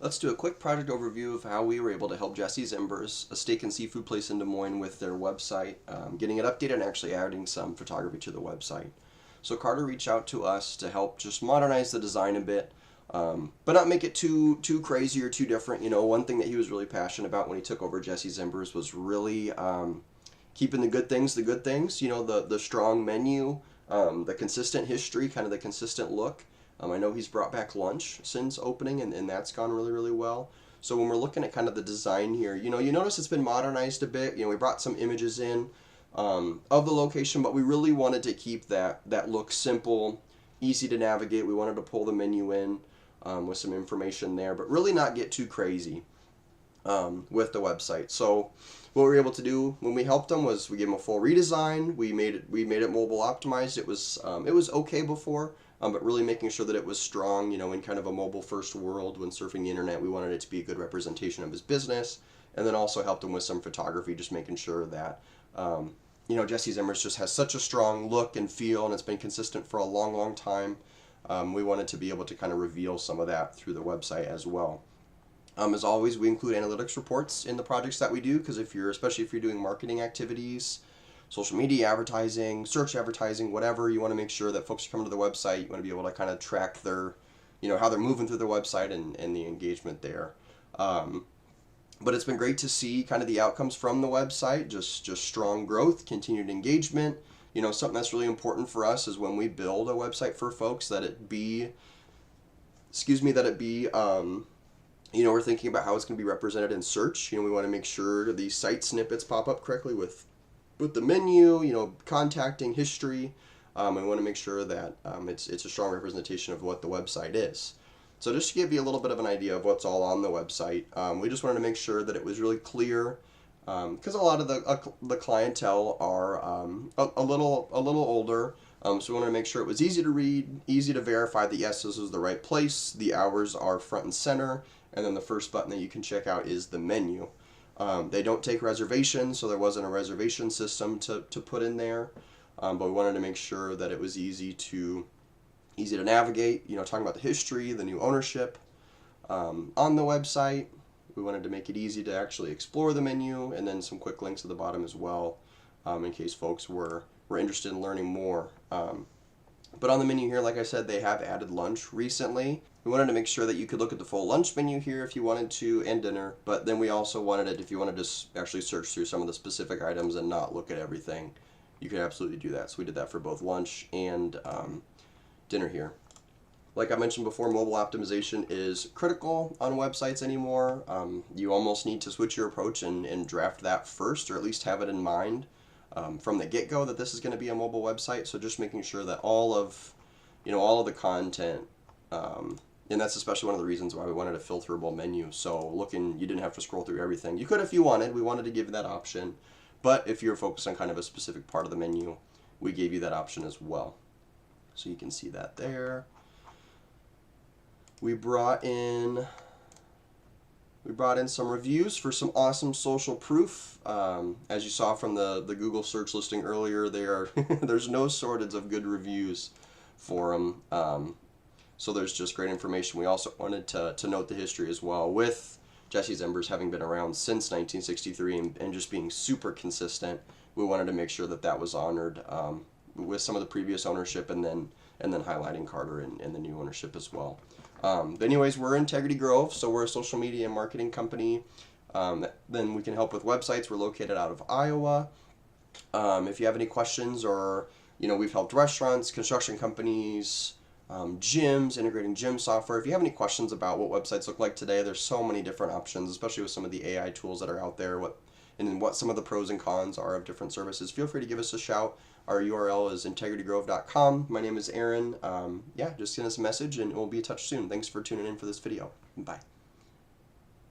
Let's do a quick project overview of how we were able to help Jesse's Embers, a steak and seafood place in Des Moines, with their website, getting it updated and actually adding some photography to the website. So Carter reached out to us to help just modernize the design a bit, but not make it too crazy or too different. You know, one thing that he was really passionate about when he took over Jesse's Embers was really keeping the good things the good things. You know, the strong menu, the consistent history, kind of the consistent look. I know he's brought back lunch since opening, and that's gone really, really well. So when we're looking at kind of the design here, you know, you notice it's been modernized a bit. You know, we brought some images in of the location, but we really wanted to keep that look simple, easy to navigate. We wanted to pull the menu in with some information there, but really not get too crazy with the website. So what we were able to do when we helped them was we gave them a full redesign. We made it mobile optimized. It was okay before. But really making sure that it was strong, you know, in kind of a mobile-first world when surfing the internet. We wanted it to be a good representation of his business, and then also helped him with some photography, just making sure that, you know, Jesse's Embers just has such a strong look and feel, and it's been consistent for a long, long time. We wanted to be able to kind of reveal some of that through the website as well. As always, we include analytics reports in the projects that we do, because especially if you're doing marketing activities, social media advertising, search advertising, whatever, you want to make sure that folks are coming to the website. You want to be able to kind of track their, you know, how they're moving through the website and the engagement there. But it's been great to see kind of the outcomes from the website, just strong growth, continued engagement. You know, something that's really important for us is when we build a website for folks that it be, you know, we're thinking about how it's going to be represented in search. You know, we want to make sure the site snippets pop up correctly with the menu, you know, contacting history. We want to make sure that it's a strong representation of what the website is. So just to give you a little bit of an idea of what's all on the website, we just wanted to make sure that it was really clear, because a lot of the clientele are a little older. So we wanted to make sure it was easy to read, easy to verify that yes, this is the right place. The hours are front and center, and then the first button that you can check out is the menu. They don't take reservations, so there wasn't a reservation system to put in there. But we wanted to make sure that it was easy to navigate. You know, talking about the history, the new ownership on the website. We wanted to make it easy to actually explore the menu, and then some quick links at the bottom as well, in case folks were interested in learning more. But on the menu here, like I said, they have added lunch recently. We wanted to make sure that you could look at the full lunch menu here if you wanted to, and dinner, but then we also wanted it if you wanted to actually search through some of the specific items and not look at everything. You could absolutely do that. So we did that for both lunch and dinner here. Like I mentioned before, mobile optimization is critical on websites anymore. You almost need to switch your approach and draft that first, or at least have it in mind from the get-go that this is going to be a mobile website. So just making sure that all of the content, and that's especially one of the reasons why we wanted a filterable menu. So you didn't have to scroll through everything. You could if you wanted. We wanted to give that option. But if you're focused on kind of a specific part of the menu, we gave you that option as well. So you can see that there. We brought in some reviews for some awesome social proof. As you saw from the Google search listing earlier, there's no shortage of good reviews for them. So there's just great information. We also wanted to note the history as well, with Jesse's Embers having been around since 1963 and just being super consistent. We wanted to make sure that was honored with some of the previous ownership, and then highlighting Carter and the new ownership as well. Anyways, we're Integrity Grove, so we're a social media and marketing company. Then we can help with websites. We're located out of Iowa. If you have any questions, or we've helped restaurants, construction companies, gyms, integrating gym software. If you have any questions about what websites look like today, there's so many different options, especially with some of the AI tools that are out there, what some of the pros and cons are of different services. Feel free to give us a shout. Our URL is integritygrove.com. My name is Aaron. Just send us a message and we'll be in touch soon. Thanks for tuning in for this video. Bye.